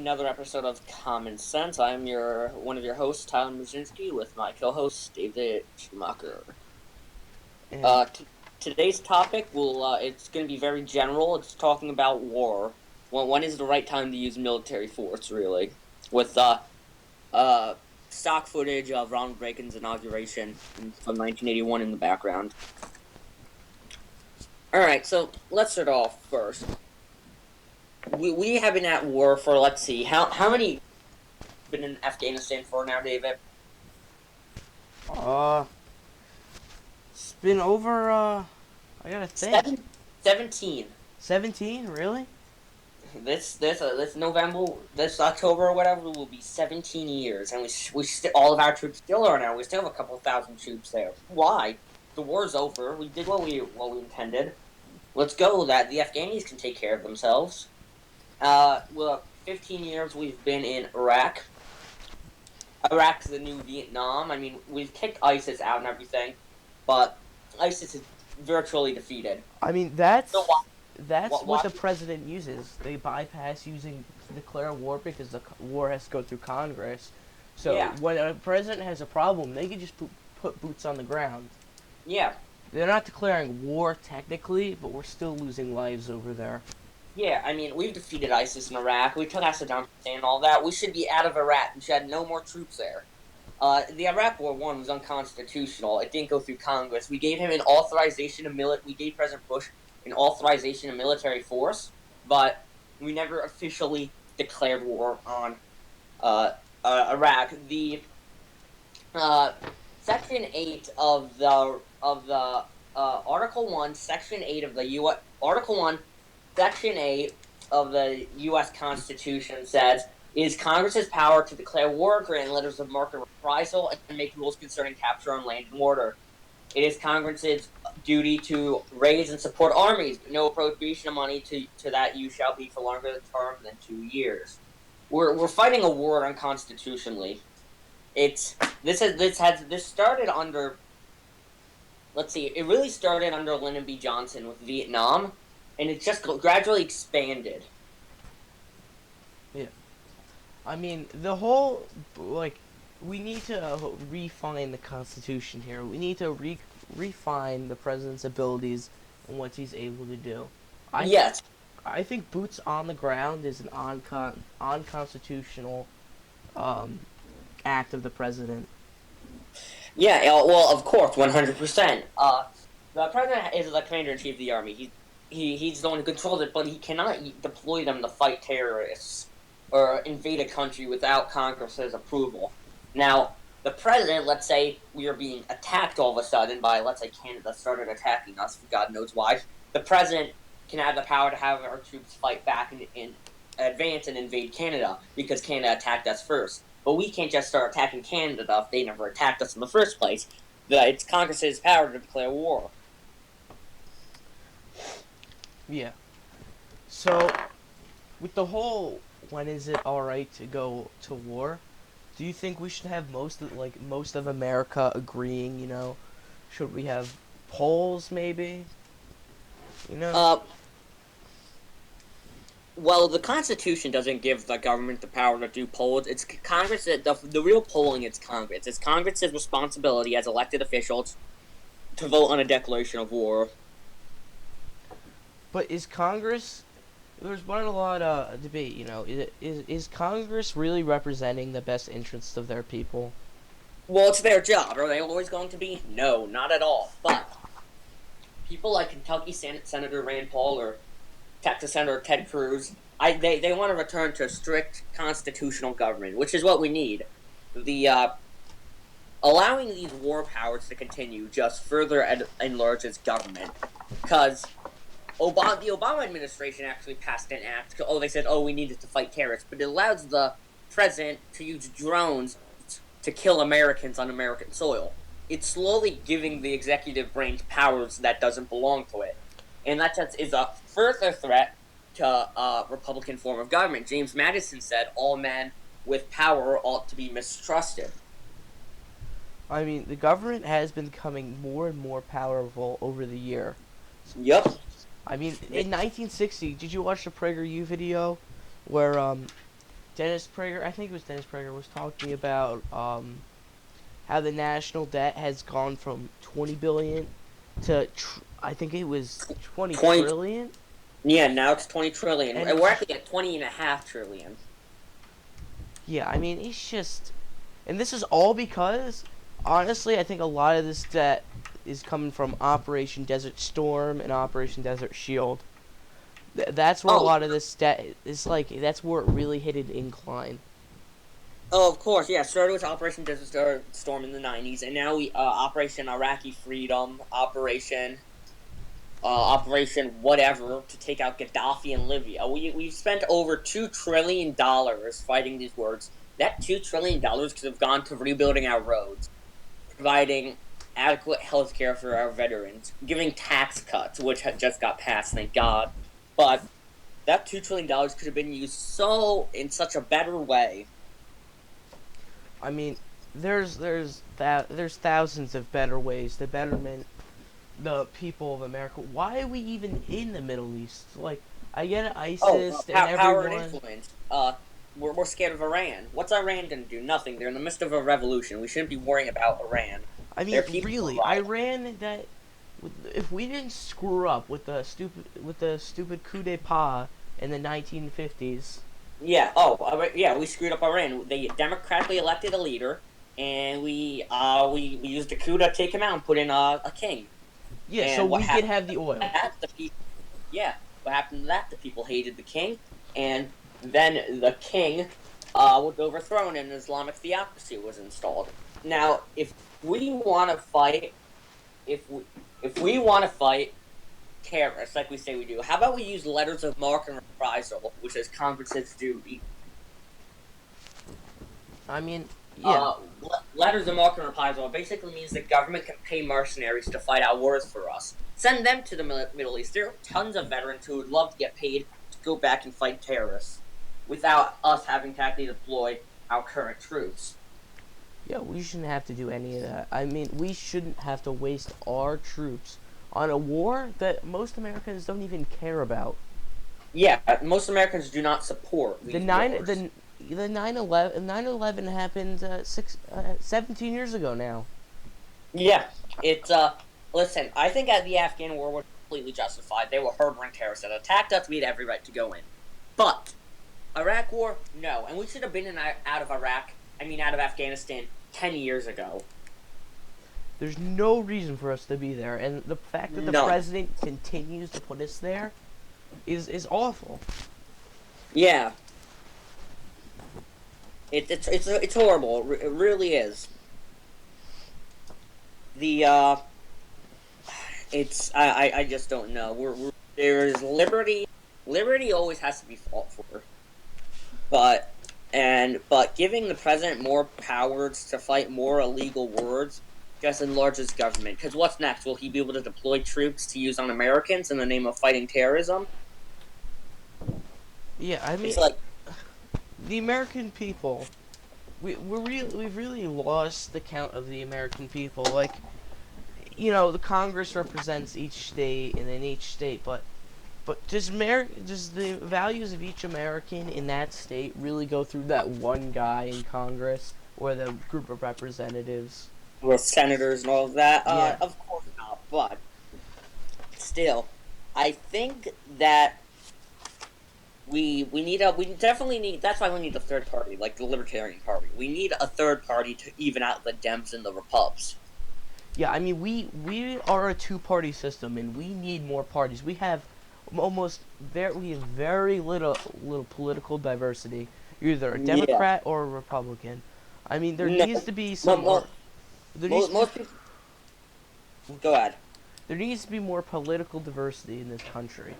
another episode of Common Sense. I'm one of your hosts, Tyler Mazinski, with my co-host David Schumacher. And Today's topic it's going to be very general. It's talking about war. When is the right time to use military force? Really, with uh stock footage of Ronald Reagan's inauguration from 1981 in the background. All right, so let's start off first. We have been at war for, let's see, how many been in Afghanistan for now, David? uh, it's been over. I gotta think. 17. 17, really? This November, this October or whatever will be 17 years, and all of our troops still are now. We still have a couple thousand troops there. Why? The war's over. We did what we intended. Let's go. That the Afghanis can take care of themselves. Well, 15 years we've been in Iraq. Iraq's the new Vietnam. I mean, we've kicked ISIS out and everything, but ISIS is virtually defeated. I mean, So that's why what the president uses. They bypass using declare war because the war has to go through Congress. So yeah, when a president has a problem, they can just put boots on the ground. yeah. They're not declaring war technically, but we're still losing lives over there. Yeah, I mean, we've defeated ISIS in Iraq. We took Saddam Hussein and all that. We should be out of Iraq. We should have no more troops there. The Iraq War I was unconstitutional. It didn't go through Congress. We gave him an authorization of We gave President Bush an authorization of military force, but we never officially declared war on Iraq. The Section 8 of the Article 1, Section 8 of the U.S. Article 1, Section 8 of the U.S. Constitution says, "It is Congress's power to declare war, grant letters of marque or reprisal, and make rules concerning capture on land and water. It is Congress's duty to raise and support armies, but no appropriation of money to that use shall be for longer term than 2 years." We're fighting a war unconstitutionally. This started under, let's see, it really started under Lyndon B. Johnson with Vietnam, and it just gradually expanded. Yeah. I mean, the whole we need to refine the Constitution here. We need to refine the president's abilities and what he's able to do. Yes. I think boots on the ground is an unconstitutional act of the president. Yeah, well, of course, 100%. The president is the commander-in-chief of the army. He's the one who controls it, but he cannot deploy them to fight terrorists or invade a country without Congress's approval. Now, the president, let's say we are being attacked all of a sudden by, let's say, Canada started attacking us, God knows why. The president can have the power to have our troops fight back and advance and invade Canada because Canada attacked us first. But we can't just start attacking Canada if they never attacked us in the first place. It's Congress's power to declare war. Yeah. So, with the whole when is it alright to go to war, do you think we should have most of America agreeing, should we have polls maybe? Well, the Constitution doesn't give the government the power to do polls. It's Congress. The real polling is Congress. It's Congress's responsibility as elected officials to vote on a declaration of war. But is Congress? There's been a lot of debate. Is Congress really representing the best interests of their people? Well, it's their job. Are they always going to be? No, not at all. But people like Kentucky Senator Rand Paul or Texas Senator Ted Cruz, they want to return to strict constitutional government, which is what we need. The allowing these war powers to continue just further enlarges government, because the Obama administration actually passed an act. They said, we needed to fight terrorists, but it allows the president to use drones to kill Americans on American soil. It's slowly giving the executive branch powers that doesn't belong to it. And that just is a further threat to a Republican form of government. James Madison said, "All men with power ought to be mistrusted." I mean, the government has been becoming more and more powerful over the year. Yep. I mean, in 1960, did you watch the PragerU video where Dennis Prager, I think it was Dennis Prager, was talking about how the national debt has gone from 20 billion to I think it was 20 20. trillion. Yeah, now it's 20 trillion. And And we're actually at 20.5 trillion. yeah, I mean, it's just, and this is all because, honestly, I think a lot of this debt is coming from Operation Desert Storm and Operation Desert Shield. That's where a Oh, lot of this debt is, like, that's where it really hit an incline. oh, of course, yeah. Started with Operation Desert Storm in the 90s, and now we Operation Iraqi Freedom, Operation whatever to take out Gaddafi in Libya. We've spent over $2 trillion fighting these wars. That $2 trillion could have gone to rebuilding our roads, providing adequate health care for our veterans, giving tax cuts, which just got passed, thank God. But that $2 trillion could have been used in such a better way. I mean, there's thousands of better ways to betterment the people of America. Why are we even in the Middle East? Like, I get ISIS and Power and everyone. influence. We're scared of Iran. What's Iran going to do? Nothing. They're in the midst of a revolution. We shouldn't be worrying about Iran. I mean, Their people really, are right. Iran. That if we didn't screw up with the stupid coup d'état in the 1950s. Yeah. Oh, yeah. We screwed up Iran. They democratically elected a leader, and we used a coup to take him out and put in a king. Yeah, And so what we could happened have the oil. to that? What happened to that? The people hated the king, and then the king was overthrown, and Islamic theocracy was installed. Now, if we want to fight, if we want to fight terrorists like we say we do, how about we use letters of marque and reprisal, which is Congress's duty? I mean, yeah. Letters of marque and reprisal basically means the government can pay mercenaries to fight our wars for us. Send them to the Middle East. There are tons of veterans who would love to get paid to go back and fight terrorists without us having to actually deploy our current troops. Yeah, we shouldn't have to do any of that. I mean, we shouldn't have to waste our troops on a war that most Americans don't even care about. Yeah, most Americans do not support these The wars. 9/11 happened 17 years ago now. Yeah, it's listen, I think the Afghan war was completely justified. They were harboring terrorists that attacked us. We had every right to go in. But Iraq war, no, and we should have been out of Afghanistan 10 years ago. There's no reason for us to be there, and the fact that the None. president continues to put us there is awful. Yeah. It's horrible. It really is. The I just don't know. There's liberty. Liberty always has to be fought for, but giving the president more powers to fight more illegal wars just enlarges government. Because what's next? Will he be able to deploy troops to use on Americans in the name of fighting terrorism? Yeah, I mean, It's like, the American people, we've really lost the count of the American people. Like, you know, the Congress represents each state, and then each state, but does the values of each American in that state really go through that one guy in Congress or the group of representatives? with senators and all of that. Yeah. Of course not, but still, I think that we definitely need. That's why we need a third party, like the Libertarian Party. We need a third party to even out the Dems and the Repubs. Yeah, I mean, we are a two-party system, and we need more parties. We have very little political diversity. You're either a Democrat or a Republican. I mean, there needs to be some more. Most people. Go ahead. There needs to be more political diversity in this country.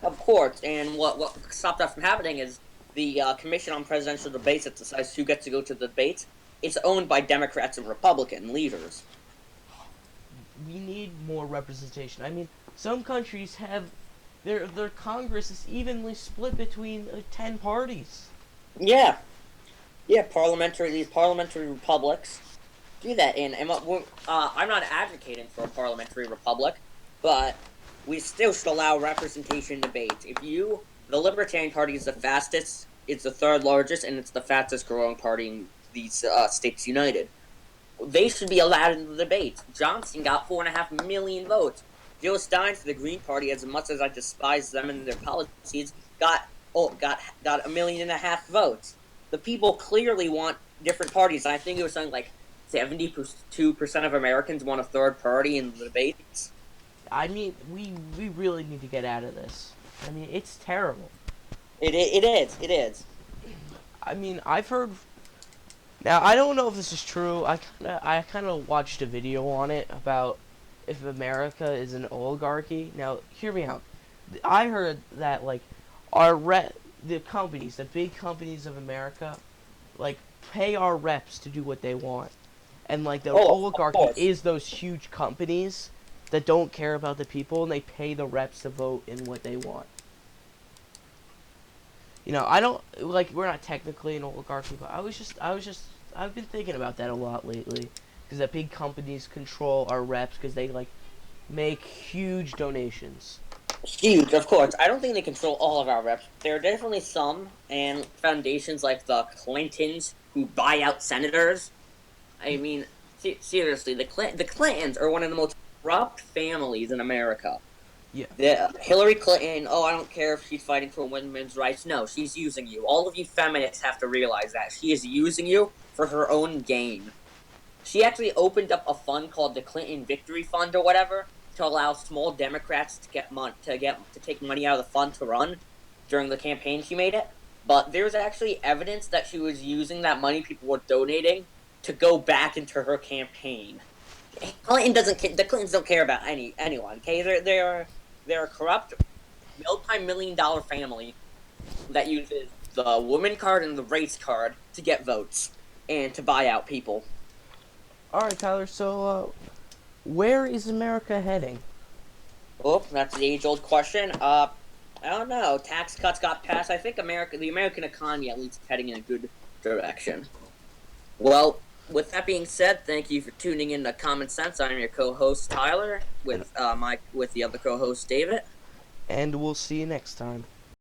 Of course, and what stopped that from happening is the Commission on Presidential Debates that decides who gets to go to the debates. It's owned by Democrats and Republican leaders. We need more representation. I mean, some countries have their Congress is evenly split between 10 parties. Yeah, these parliamentary republics do that, and I'm not advocating for a parliamentary republic, but we still should allow representation in debates. The Libertarian Party is the fastest It's the third largest, and it's the fastest growing party in these states united. They should be allowed in the debate. Johnson got 4.5 million votes. Joe Stein for the Green Party, as much as I despise them and their policies, got 1.5 million votes. The people clearly want different parties. I think it was something like 72% of Americans want a third party in the debates. I mean, we really need to get out of this. I mean, it's terrible. It is. I mean, I've heard. Now, I don't know if this is true. I kind of watched a video on it about if America is an oligarchy. Now, hear me out. I heard that like the companies, the big companies of America, like pay our reps to do what they want, and like the oligarchy is those huge companies that don't care about the people, and they pay the reps to vote in what they want. You know, I don't like. We're not technically an oligarchy, but I've been thinking about that a lot lately, because the big companies control our reps because they like make huge donations. Huge, of course. I don't think they control all of our reps. There are definitely some, and foundations like the Clintons who buy out senators. I mean, seriously, the Clintons are one of the most corrupt families in America. Yeah. Hillary Clinton, I don't care if she's fighting for women's rights. No, she's using you. All of you feminists have to realize that. She is using you for her own gain. She actually opened up a fund called the Clinton Victory Fund or whatever to allow small Democrats to take money out of the fund to run during the campaign she made it. But there's actually evidence that she was using that money people were donating to go back into her campaign. The Clintons don't care about anyone. Okay, they're a corrupt, multi-million-dollar family that uses the woman card and the race card to get votes and to buy out people. All right, Tyler. So, where is America heading? Oh, that's the age-old question. I don't know. Tax cuts got passed. I think the American economy at least is heading in a good direction. Well, with that being said, thank you for tuning in to Common Sense. I'm your co-host Tyler with the other co-host David. And we'll see you next time.